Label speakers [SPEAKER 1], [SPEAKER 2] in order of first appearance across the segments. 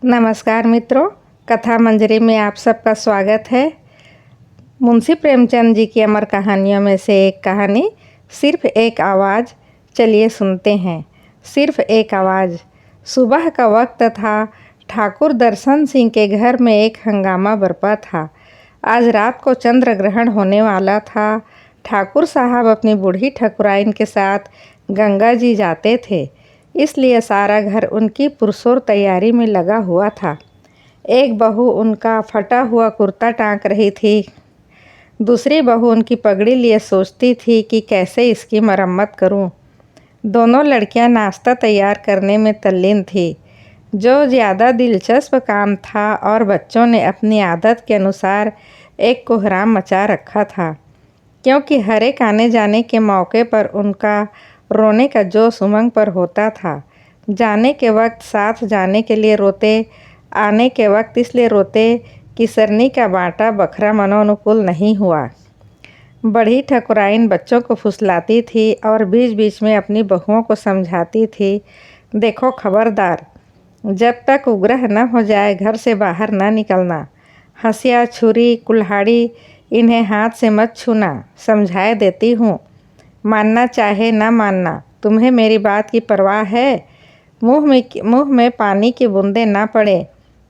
[SPEAKER 1] नमस्कार मित्रों, कथा मंजरी में आप सबका स्वागत है। मुंशी प्रेमचंद जी की अमर कहानियों में से एक कहानी सिर्फ एक आवाज़। चलिए सुनते हैं। सिर्फ एक आवाज़। सुबह का वक्त था। ठाकुर दर्शन सिंह के घर में एक हंगामा बरपा था। आज रात को चंद्र ग्रहण होने वाला था। ठाकुर साहब अपनी बूढ़ी ठकुराइन के साथ गंगा जी जाते थे, इसलिए सारा घर उनकी पुरसोर तैयारी में लगा हुआ था। एक बहू उनका फटा हुआ कुर्ता टाँक रही थी। दूसरी बहू उनकी पगड़ी लिए सोचती थी कि कैसे इसकी मरम्मत करूं। दोनों लड़कियां नाश्ता तैयार करने में तल्लीन थी, जो ज़्यादा दिलचस्प काम था, और बच्चों ने अपनी आदत के अनुसार एक कोहराम मचा रखा था, क्योंकि हर एक आने जाने के मौके पर उनका रोने का जोश उमंग पर होता था। जाने के वक्त साथ जाने के लिए रोते, आने के वक्त इसलिए रोते कि सरनी का बाटा बखरा मनोनुकूल नहीं हुआ। बड़ी ठकुराइन बच्चों को फुसलाती थी और बीच बीच में अपनी बहुओं को समझाती थी, देखो खबरदार, जब तक उग्रह न हो जाए घर से बाहर न निकलना। हंसिया, छुरी, कुल्हाड़ी इन्हें हाथ से मत छूना, समझाए देती हूँ। मानना चाहे न मानना, तुम्हें मेरी बात की परवाह है? मुँह में पानी की बूंदें ना पड़े।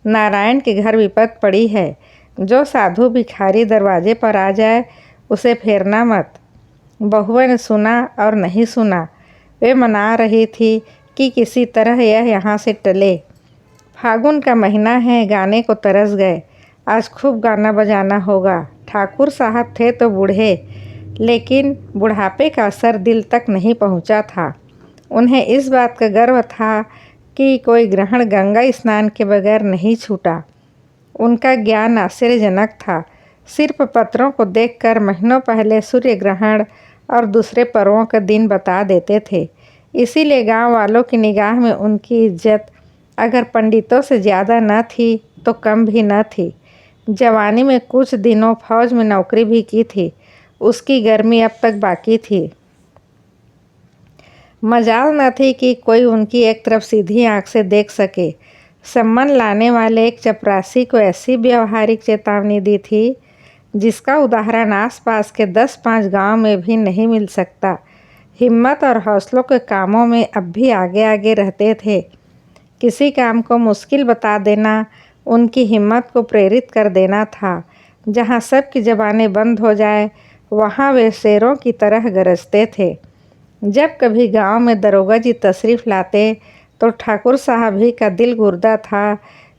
[SPEAKER 1] नारायण के घर विपत पड़ी है। जो साधु भिखारी दरवाजे पर आ जाए उसे फेरना मत। बहुओं ने सुना और नहीं सुना। वे मना रही थी कि किसी तरह यह यहाँ से टले। फागुन का महीना है, गाने को तरस गए। आज खूब गाना बजाना होगा। ठाकुर साहब थे तो बूढ़े, लेकिन बुढ़ापे का असर दिल तक नहीं पहुंचा था। उन्हें इस बात का गर्व था कि कोई ग्रहण गंगा स्नान के बगैर नहीं छूटा। उनका ज्ञान आश्चर्यजनक था। सिर्फ पत्रों को देखकर महीनों पहले सूर्य ग्रहण और दूसरे पर्वों का दिन बता देते थे। इसीलिए गांव वालों की निगाह में उनकी इज्जत अगर पंडितों से ज़्यादा न थी तो कम भी न थी। जवानी में कुछ दिनों फौज में नौकरी भी की थी। उसकी गर्मी अब तक बाकी थी। मजाल न थी कि कोई उनकी एक तरफ सीधी आंख से देख सके। सम्मान लाने वाले एक चपरासी को ऐसी व्यवहारिक चेतावनी दी थी जिसका उदाहरण आसपास के 10-5 गांव में भी नहीं मिल सकता। हिम्मत और हौसलों के कामों में अब भी आगे आगे रहते थे। किसी काम को मुश्किल बता देना उनकी हिम्मत को प्रेरित कर देना था। जहाँ सबकी ज़बानें बंद हो जाए वहाँ वे शेरों की तरह गरजते थे। जब कभी गांव में दरोगा जी तशरीफ़ लाते तो ठाकुर साहब ही का दिल गुर्दा था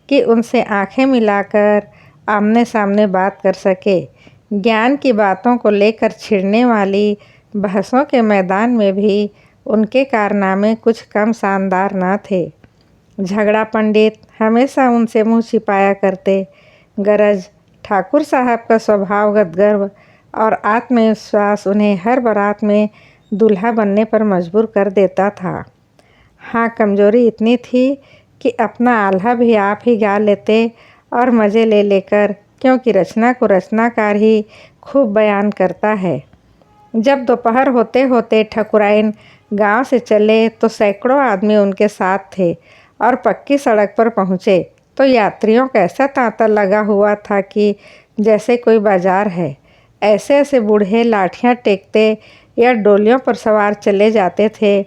[SPEAKER 1] कि उनसे आंखें मिलाकर आमने सामने बात कर सके। ज्ञान की बातों को लेकर छिड़ने वाली बहसों के मैदान में भी उनके कारनामे कुछ कम शानदार न थे। झगड़ा पंडित हमेशा उनसे मुंह छिपाया करते। गरज ठाकुर साहब का स्वभावगत गर्व और आत्मविश्वास उन्हें हर बारात में दूल्हा बनने पर मजबूर कर देता था। हाँ, कमजोरी इतनी थी कि अपना आल्हा भी आप ही गा लेते और मज़े ले लेकर, क्योंकि रचना को रचनाकार ही खूब बयान करता है। जब दोपहर होते होते ठकुराइन गांव से चले तो सैकड़ों आदमी उनके साथ थे और पक्की सड़क पर पहुँचे तो यात्रियों का ऐसा तांता लगा हुआ था कि जैसे कोई बाजार है। ऐसे ऐसे बूढ़े लाठियाँ टेकते या डोलियों पर सवार चले जाते थे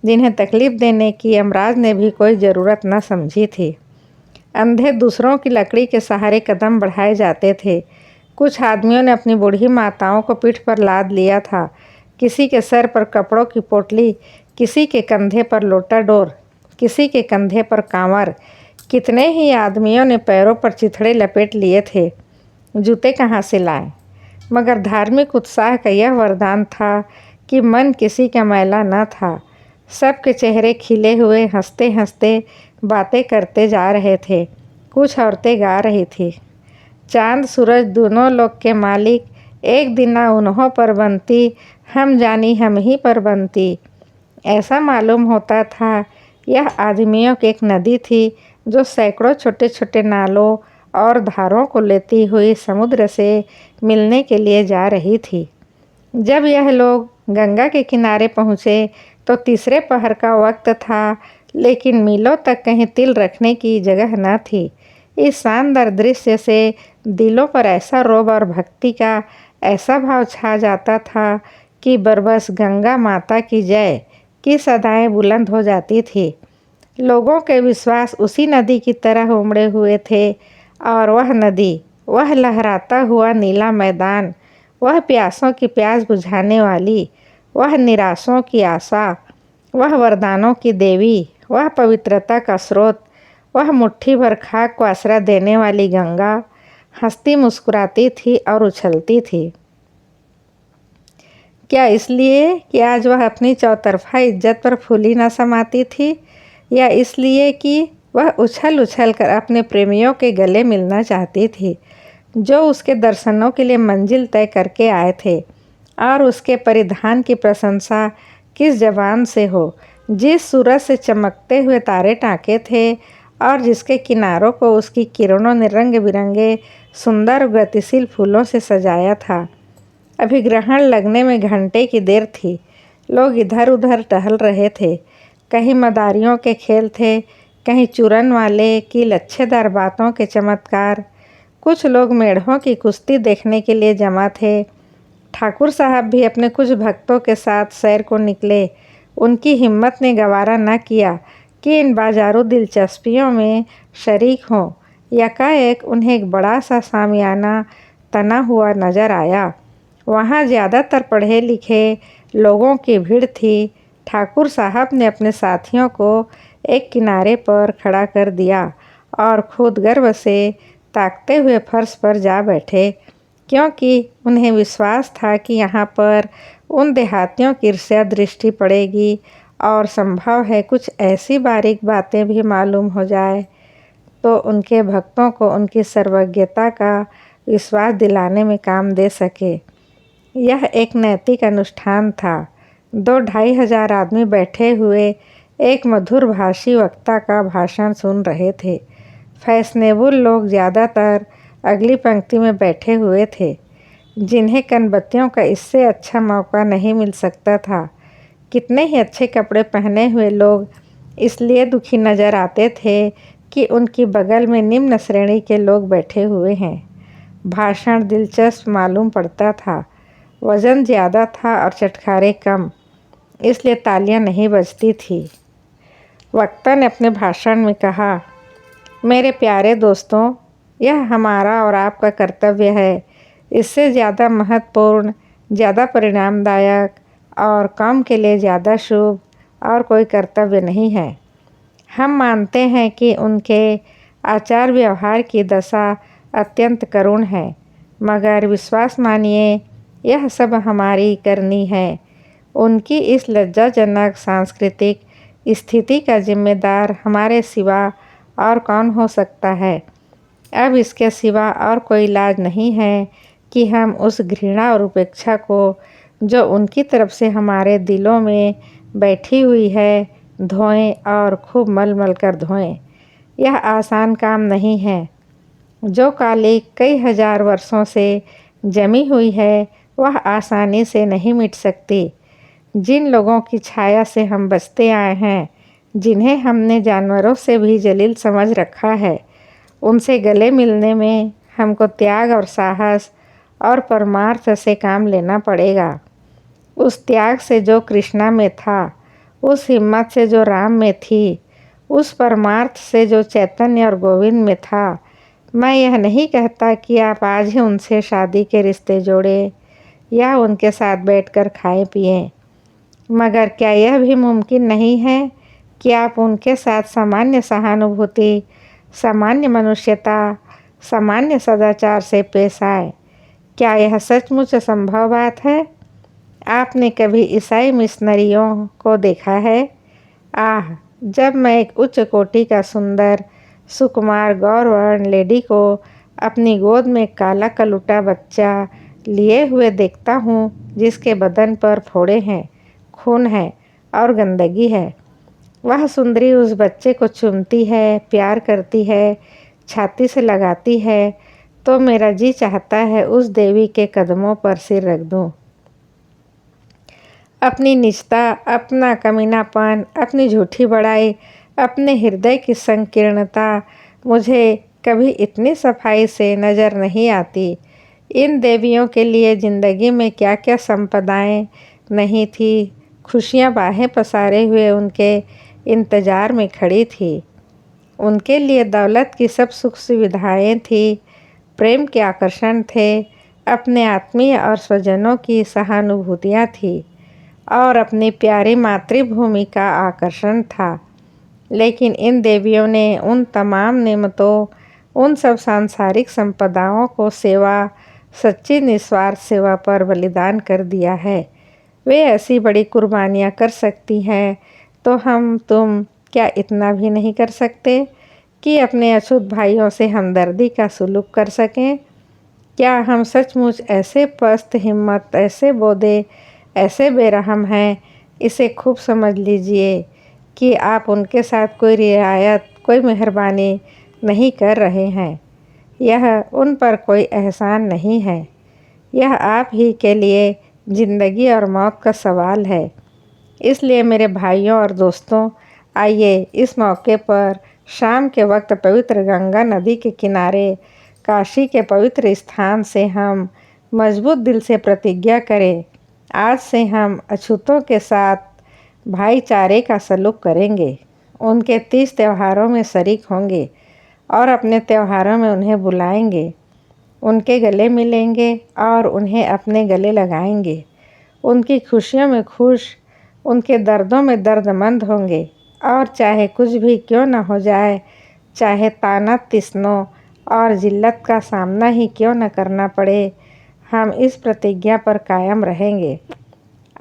[SPEAKER 1] जिन्हें तकलीफ़ देने की यमराज ने भी कोई ज़रूरत न समझी थी। अंधे दूसरों की लकड़ी के सहारे कदम बढ़ाए जाते थे। कुछ आदमियों ने अपनी बूढ़ी माताओं को पीठ पर लाद लिया था। किसी के सर पर कपड़ों की पोटली, किसी के कंधे पर लोटा डोर, किसी के कंधे पर कांवर। कितने ही आदमियों ने पैरों पर चिथड़े लपेट लिए थे। जूते कहाँ से लाएं? मगर धार्मिक उत्साह का यह वरदान था कि मन किसी का मैला न था। सबके चेहरे खिले हुए, हंसते हंसते बातें करते जा रहे थे। कुछ औरतें गा रही थी, चांद सूरज दोनों लोक के मालिक, एक दिना उन्हों पर बनती, हम जानी हम ही पर बनती। ऐसा मालूम होता था यह आदमियों की एक नदी थी जो सैकड़ों छोटे छोटे नालों और धारों को लेती हुई समुद्र से मिलने के लिए जा रही थी। जब यह लोग गंगा के किनारे पहुँचे तो तीसरे पहर का वक्त था, लेकिन मीलों तक कहीं तिल रखने की जगह न थी। इस शानदार दृश्य से दिलों पर ऐसा रौब और भक्ति का ऐसा भाव छा जाता था कि बरबस गंगा माता की जय की सदाएं बुलंद हो जाती थी। लोगों के विश्वास उसी नदी की तरह उमड़े हुए थे और वह नदी, वह लहराता हुआ नीला मैदान, वह प्यासों की प्यास बुझाने वाली, वह निराशों की आशा, वह वरदानों की देवी, वह पवित्रता का स्रोत, वह मुट्ठी भर खाक को आसरा देने वाली गंगा हंसती मुस्कुराती थी और उछलती थी। क्या इसलिए कि आज वह अपनी चौतरफा इज्जत पर फूली न समाती थी, या इसलिए कि वह उछल उछल कर अपने प्रेमियों के गले मिलना चाहती थी, जो उसके दर्शनों के लिए मंजिल तय करके आए थे, और उसके परिधान की प्रशंसा किस जबान से हो, जिस सूरज से चमकते हुए तारे टाँके थे और जिसके किनारों को उसकी किरणों ने रंग बिरंगे सुंदर गतिशील फूलों से सजाया था। अभी ग्रहण लगने में घंटे की देर थी। लोग इधर उधर टहल रहे थे। कहीं मदारियों के खेल थे, कहीं चूरन वाले की लच्छेदार बातों के चमत्कार। कुछ लोग मेढ़ों की कुश्ती देखने के लिए जमा थे। ठाकुर साहब भी अपने कुछ भक्तों के साथ सैर को निकले। उनकी हिम्मत ने गवारा न किया कि इन बाजारू दिलचस्पियों में शरीक हों। यकाएक उन्हें एक बड़ा सा सामियाना तना हुआ नजर आया। वहाँ ज़्यादातर पढ़े लिखे लोगों की भीड़ थी। ठाकुर साहब ने अपने साथियों को एक किनारे पर खड़ा कर दिया और खुद गर्व से ताकते हुए फर्श पर जा बैठे, क्योंकि उन्हें विश्वास था कि यहाँ पर उन देहातियों की ईर्ष्या दृष्टि पड़ेगी और संभव है कुछ ऐसी बारीक बातें भी मालूम हो जाए तो उनके भक्तों को उनकी सर्वज्ञता का विश्वास दिलाने में काम दे सके। यह एक नैतिक अनुष्ठान था। 2-2.5 हजार आदमी बैठे हुए एक मधुर भाषी वक्ता का भाषण सुन रहे थे। फैशनेबल लोग ज़्यादातर अगली पंक्ति में बैठे हुए थे, जिन्हें कनबत्तियों का इससे अच्छा मौका नहीं मिल सकता था। कितने ही अच्छे कपड़े पहने हुए लोग इसलिए दुखी नज़र आते थे कि उनकी बगल में निम्न श्रेणी के लोग बैठे हुए हैं। भाषण दिलचस्प मालूम पड़ता था। वज़न ज़्यादा था और चटखारे कम, इसलिए तालियां नहीं बजती थी। वक्ता ने अपने भाषण में कहा, मेरे प्यारे दोस्तों, यह हमारा और आपका कर्तव्य है। इससे ज़्यादा महत्वपूर्ण, ज़्यादा परिणामदायक और काम के लिए ज़्यादा शुभ और कोई कर्तव्य नहीं है। हम मानते हैं कि उनके आचार व्यवहार की दशा अत्यंत करुण है, मगर विश्वास मानिए यह सब हमारी करनी है। उनकी इस लज्जाजनक सांस्कृतिक स्थिति का जिम्मेदार हमारे सिवा और कौन हो सकता है। अब इसके सिवा और कोई इलाज नहीं है कि हम उस घृणा और उपेक्षा को जो उनकी तरफ से हमारे दिलों में बैठी हुई है धोएं, और खूब मल मल कर धोएं। यह आसान काम नहीं है। जो काली कई हजार वर्षों से जमी हुई है वह आसानी से नहीं मिट सकती। जिन लोगों की छाया से हम बचते आए हैं, जिन्हें हमने जानवरों से भी जलील समझ रखा है, उनसे गले मिलने में हमको त्याग और साहस और परमार्थ से काम लेना पड़ेगा। उस त्याग से जो कृष्णा में था, उस हिम्मत से जो राम में थी, उस परमार्थ से जो चैतन्य और गोविंद में था। मैं यह नहीं कहता कि आप आज ही उनसे शादी के रिश्ते जोड़ें या उनके साथ बैठकर खाएं पिएं, मगर क्या यह भी मुमकिन नहीं है कि आप उनके साथ सामान्य सहानुभूति, सामान्य मनुष्यता, सामान्य सदाचार से पेश आए? क्या यह सचमुच संभव बात है? आपने कभी ईसाई मिशनरियों को देखा है? आह, जब मैं एक उच्च कोटि का सुंदर सुकुमार गौरवर्ण लेडी को अपनी गोद में काला कलूटा बच्चा लिए हुए देखता हूँ, जिसके बदन पर फोड़े हैं, खून है और गंदगी है, वह सुंदरी उस बच्चे को चूमती है, प्यार करती है, छाती से लगाती है, तो मेरा जी चाहता है उस देवी के कदमों पर सिर रख दूँ। अपनी निजता, अपना कमीनापन, अपनी झूठी बड़ाई, अपने हृदय की संकीर्णता मुझे कभी इतनी सफाई से नज़र नहीं आती। इन देवियों के लिए ज़िंदगी में क्या क्या संपदाएं नहीं थी। खुशियां बाहें पसारे हुए उनके इंतज़ार में खड़ी थी। उनके लिए दौलत की सब सुख सुविधाएं थी, प्रेम के आकर्षण थे, अपने आत्मीय और स्वजनों की सहानुभूतियाँ थी और अपनी प्यारी मातृभूमि का आकर्षण था। लेकिन इन देवियों ने उन तमाम नेमतों, उन सब सांसारिक संपदाओं को सेवा, सच्ची निस्वार्थ सेवा पर बलिदान कर दिया है। वे ऐसी बड़ी कुर्बानियाँ कर सकती हैं तो हम तुम क्या इतना भी नहीं कर सकते कि अपने अछूत भाइयों से हमदर्दी का सुलूक कर सकें? क्या हम सचमुच ऐसे पस्त हिम्मत, ऐसे बोदे, ऐसे बेरहम हैं? इसे खूब समझ लीजिए कि आप उनके साथ कोई रियायत, कोई मेहरबानी नहीं कर रहे हैं। यह उन पर कोई एहसान नहीं है। यह आप ही के लिए ज़िंदगी और मौत का सवाल है। इसलिए मेरे भाइयों और दोस्तों, आइए इस मौके पर शाम के वक्त पवित्र गंगा नदी के किनारे काशी के पवित्र स्थान से हम मजबूत दिल से प्रतिज्ञा करें। आज से हम अछूतों के साथ भाईचारे का सलूक करेंगे, उनके 30 त्योहारों में शरीक होंगे और अपने त्योहारों में उन्हें बुलाएंगे, उनके गले मिलेंगे और उन्हें अपने गले लगाएंगे। उनकी खुशियों में खुश, उनके दर्दों में दर्दमंद होंगे और चाहे कुछ भी क्यों न हो जाए, चाहे ताना तिस्नों और जिल्लत का सामना ही क्यों न करना पड़े, हम इस प्रतिज्ञा पर कायम रहेंगे।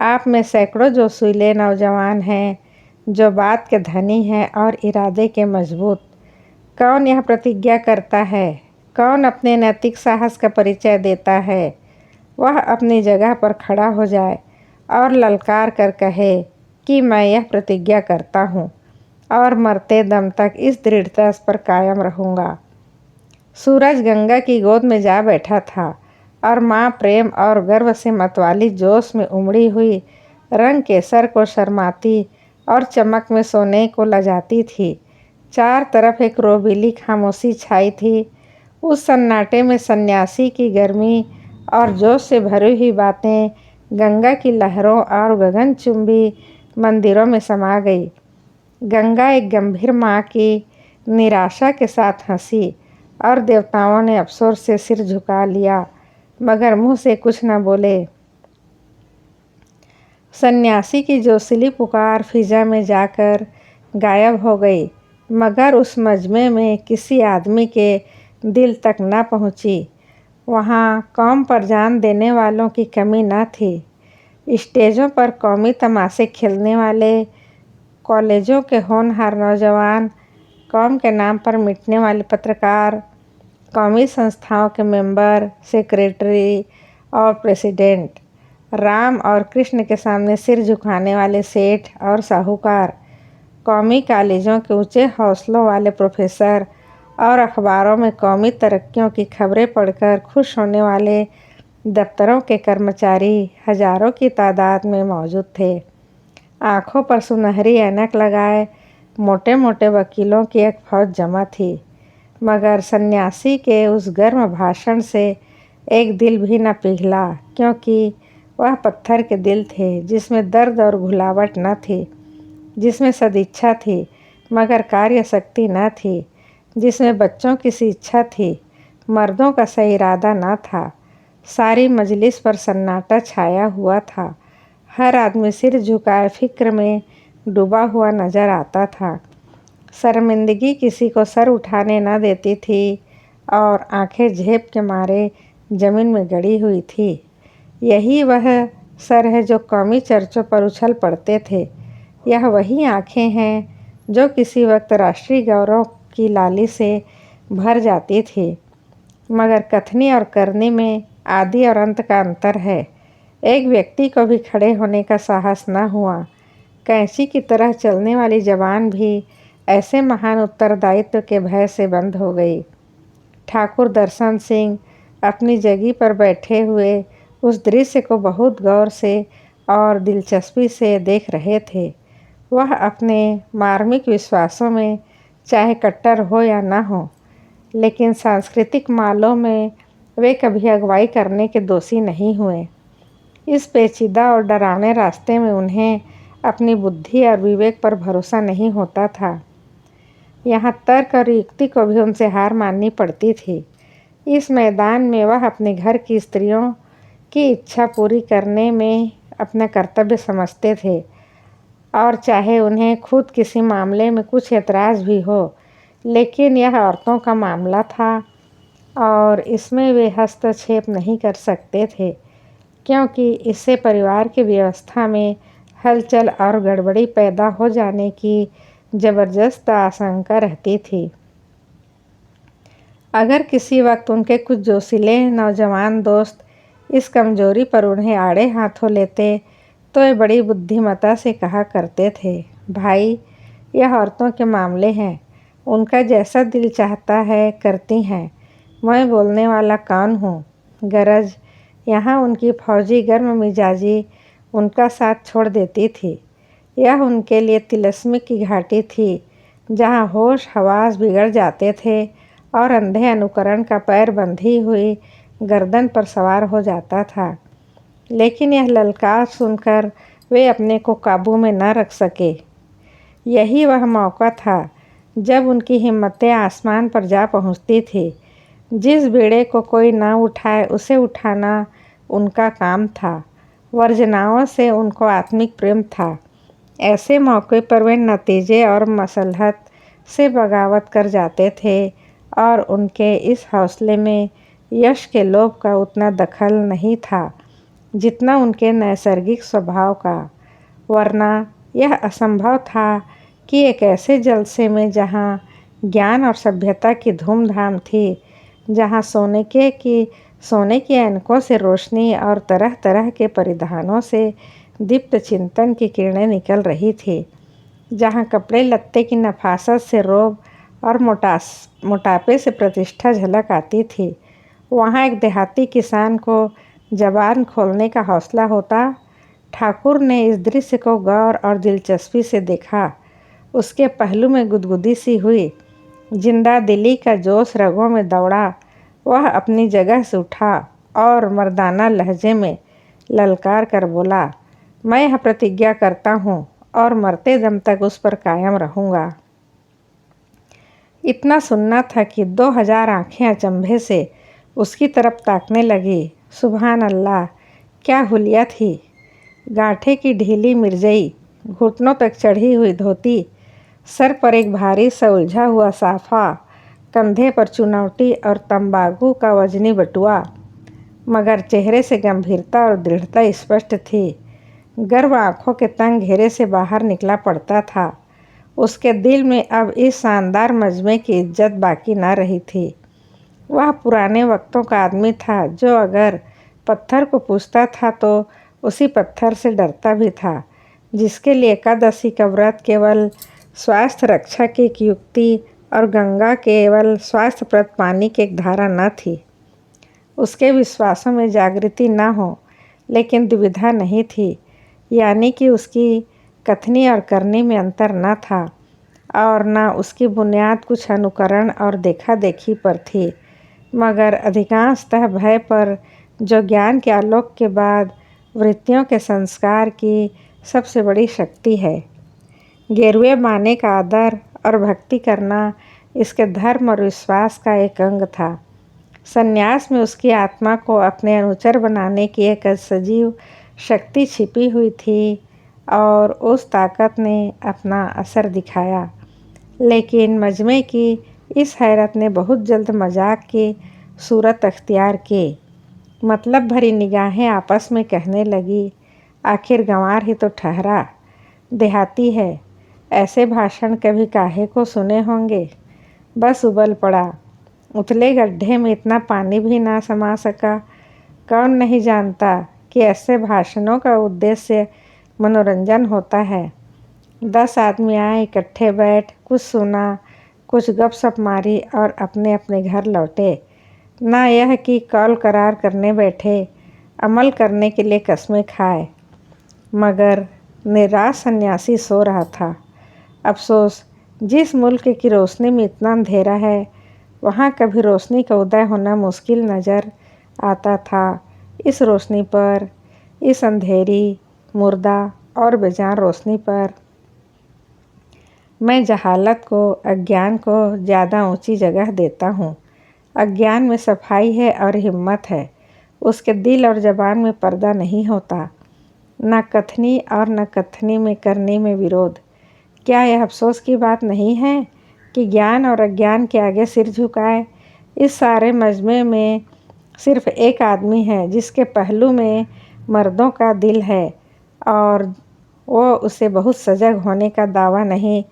[SPEAKER 1] आप में सैकड़ों जो सुरीले नौजवान हैं, जो बात के धनी हैं और इरादे के मजबूत, कौन यह प्रतिज्ञा करता है? कौन अपने नैतिक साहस का परिचय देता है? वह अपनी जगह पर खड़ा हो जाए और ललकार कर कहे कि मैं यह प्रतिज्ञा करता हूँ और मरते दम तक इस दृढ़ता पर कायम रहूँगा। सूरज गंगा की गोद में जा बैठा था और माँ प्रेम और गर्व से मतवाली जोश में उमड़ी हुई रंग केसर को शर्माती और चमक में सोने को लजाती थी। चार तरफ एक रोबीली खामोशी छाई थी। उस सन्नाटे में सन्यासी की गर्मी और जोश से भरी हुई बातें गंगा की लहरों और गगनचुंबी मंदिरों में समा गई। गंगा एक गंभीर माँ की निराशा के साथ हंसी और देवताओं ने अफसोस से सिर झुका लिया, मगर मुंह से कुछ न बोले। सन्यासी की जोशीली पुकार फिजा में जाकर गायब हो गई, मगर उस मजमे में किसी आदमी के दिल तक न पहुंची। वहाँ कौम पर जान देने वालों की कमी न थी। स्टेजों पर कौमी तमाशे खेलने वाले, कॉलेजों के होनहार नौजवान, कौम के नाम पर मिटने वाले पत्रकार, कौमी संस्थाओं के मेंबर, सेक्रेटरी और प्रेसिडेंट, राम और कृष्ण के सामने सिर झुकाने वाले सेठ और साहूकार, कौमी कॉलेजों के ऊंचे हौसलों वाले प्रोफेसर और अखबारों में कौमी तरक्कियों की खबरें पढ़कर खुश होने वाले दफ्तरों के कर्मचारी हजारों की तादाद में मौजूद थे। आँखों पर सुनहरी ऐनक लगाए मोटे मोटे वकीलों की एक फौज जमा थी, मगर सन्यासी के उस गर्म भाषण से एक दिल भी न पिघला, क्योंकि वह पत्थर के दिल थे जिसमें दर्द और घुलावट न थी, जिसमें सदिच्छा थी मगर कार्य शक्ति न थी, जिसमें बच्चों की सी इच्छा थी, मर्दों का सही इरादा न था। सारी मजलिस पर सन्नाटा छाया हुआ था। हर आदमी सिर झुकाए फिक्र में डूबा हुआ नजर आता था। शर्मिंदगी किसी को सर उठाने न देती थी और आंखें झेप के मारे जमीन में गड़ी हुई थी। यही वह सर है जो कौमी चर्चों पर उछल पड़ते थे। यह वही आंखें हैं जो किसी वक्त राष्ट्रीय गौरव की लाली से भर जाती थी, मगर कथनी और करनी में आदि और अंत का अंतर है। एक व्यक्ति को भी खड़े होने का साहस न हुआ। कैंची की तरह चलने वाली जबान भी ऐसे महान उत्तरदायित्व के भय से बंद हो गई। ठाकुर दर्शन सिंह अपनी जगह पर बैठे हुए उस दृश्य को बहुत गौर से और दिलचस्पी से देख रहे थे। वह अपने मार्मिक विश्वासों में चाहे कट्टर हो या ना हो, लेकिन सांस्कृतिक मालों में वे कभी अगुवाई करने के दोषी नहीं हुए। इस पेचीदा और डरावने रास्ते में उन्हें अपनी बुद्धि और विवेक पर भरोसा नहीं होता था। यहाँ तर्क और युक्ति को भी उनसे हार माननी पड़ती थी। इस मैदान में वह अपने घर की स्त्रियों की इच्छा पूरी करने में अपना कर्तव्य समझते थे, और चाहे उन्हें खुद किसी मामले में कुछ ऐतराज़ भी हो, लेकिन यह औरतों का मामला था और इसमें वे हस्तक्षेप नहीं कर सकते थे, क्योंकि इससे परिवार की व्यवस्था में हलचल और गड़बड़ी पैदा हो जाने की ज़बरदस्त आशंका रहती थी। अगर किसी वक्त उनके कुछ जोशीले नौजवान दोस्त इस कमजोरी पर उन्हें आड़े हाथों लेते तो वे बड़ी बुद्धिमत्ता से कहा करते थे, भाई यह औरतों के मामले हैं, उनका जैसा दिल चाहता है करती हैं, मैं बोलने वाला कौन हूँ। गरज यहाँ उनकी फौजी गर्म मिजाजी उनका साथ छोड़ देती थी। यह उनके लिए तिलस्मी की घाटी थी, जहाँ होश हवास बिगड़ जाते थे और अंधे अनुकरण का पैर बंधी हुई गर्दन पर सवार हो जाता था। लेकिन यह ललकार सुनकर वे अपने को काबू में न रख सके। यही वह मौका था जब उनकी हिम्मतें आसमान पर जा पहुंचती थी। जिस बेड़े को कोई न उठाए उसे उठाना उनका काम था। वर्जनाओं से उनको आत्मिक प्रेम था। ऐसे मौके पर वे नतीजे और मसलहत से बगावत कर जाते थे और उनके इस हौसले में यश के लोभ का उतना दखल नहीं था जितना उनके नैसर्गिक स्वभाव का। वरना यह असंभव था कि एक ऐसे जलसे में जहाँ ज्ञान और सभ्यता की धूमधाम थी, जहाँ सोने की ऐनकों से रोशनी और तरह तरह के परिधानों से दीप्त चिंतन की किरणें निकल रही थी, जहाँ कपड़े लत्ते की नफासत से रोब और मोटापे से प्रतिष्ठा झलक आती थी, वहाँ एक देहाती किसान को जबान खोलने का हौसला होता। ठाकुर ने इस दृश्य को गौर और दिलचस्पी से देखा। उसके पहलू में गुदगुदी सी हुई, जिंदा दिली का जोश रगों में दौड़ा। वह अपनी जगह से उठा और मर्दाना लहजे में ललकार कर बोला, मैं यह प्रतिज्ञा करता हूँ और मरते दम तक उस पर कायम रहूँगा। इतना सुनना था कि 2000 आँखें अचंभे से उसकी तरफ ताकने लगी। सुभान अल्लाह, क्या हुलिया थी! गांठे की ढीली मिर्जई, घुटनों तक चढ़ी हुई धोती, सर पर एक भारी सा उलझा हुआ साफा, कंधे पर चुनौटी और तंबाकू का वजनी बटुआ, मगर चेहरे से गंभीरता और दृढ़ता स्पष्ट थी। गर्व आँखों के तंग घेरे से बाहर निकला पड़ता था। उसके दिल में अब इस शानदार मजमे की इज्जत बाकी न रही थी। वह पुराने वक्तों का आदमी था जो अगर पत्थर को पूछता था तो उसी पत्थर से डरता भी था, जिसके लिए एकादशी का व्रत केवल स्वास्थ्य रक्षा की एक युक्ति और गंगा केवल स्वास्थ्यप्रद पानी की एक धारा न थी। उसके विश्वासों में जागृति न हो, लेकिन दुविधा नहीं थी, यानी कि उसकी कथनी और करनी में अंतर न था और न उसकी बुनियाद कुछ अनुकरण और देखा देखी पर थी, मगर अधिकांशतः भय पर, जो ज्ञान के आलोक के बाद वृत्तियों के संस्कार की सबसे बड़ी शक्ति है। गेरुए माने का आदर और भक्ति करना इसके धर्म और विश्वास का एक अंग था। संन्यास में उसकी आत्मा को अपने अनुचर बनाने की एक सजीव शक्ति छिपी हुई थी और उस ताकत ने अपना असर दिखाया। लेकिन मजमे की इस हैरत ने बहुत जल्द मजाक की सूरत अख्तियार की। मतलब भरी निगाहें आपस में कहने लगी, आखिर गंवार ही तो ठहरा, देहाती है, ऐसे भाषण कभी काहे को सुने होंगे। बस उबल पड़ा। उथले गड्ढे में इतना पानी भी ना समा सका। कौन नहीं जानता कि ऐसे भाषणों का उद्देश्य मनोरंजन होता है। 10 आदमी आए, इकट्ठे बैठ कुछ सुना, कुछ गपशप मारी और अपने अपने घर लौटे। ना यह कि कौल करार करने बैठे, अमल करने के लिए कस्में खाए। मगर निराश सन्यासी सो रहा था। अफसोस, जिस मुल्क की रोशनी में इतना अंधेरा है वहाँ कभी रोशनी का उदय होना मुश्किल नज़र आता था। इस रोशनी पर, इस अंधेरी, मुर्दा और बेजान रोशनी पर मैं जहालत को, अज्ञान को ज़्यादा ऊंची जगह देता हूँ। अज्ञान में सफाई है और हिम्मत है। उसके दिल और ज़बान में पर्दा नहीं होता। न कथनी और न कथनी में करने में विरोध। क्या यह अफसोस की बात नहीं है कि ज्ञान और अज्ञान के आगे सिर झुकाए? इस सारे मजमे में सिर्फ एक आदमी है जिसके पहलू में मर्दों का दिल है और वो उसे बहुत सजग होने का दावा नहीं,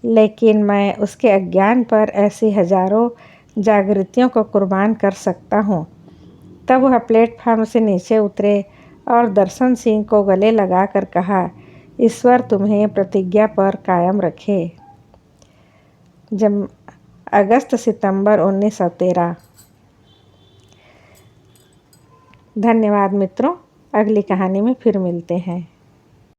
[SPEAKER 1] लेकिन मैं उसके अज्ञान पर ऐसी हजारों जागृतियों को कुर्बान कर सकता हूँ। तब वह प्लेटफार्म से नीचे उतरे और दर्शन सिंह को गले लगाकर कहा, ईश्वर तुम्हें प्रतिज्ञा पर कायम रखे। जब अगस्त सितंबर 1913। धन्यवाद मित्रों, अगली कहानी में फिर मिलते हैं।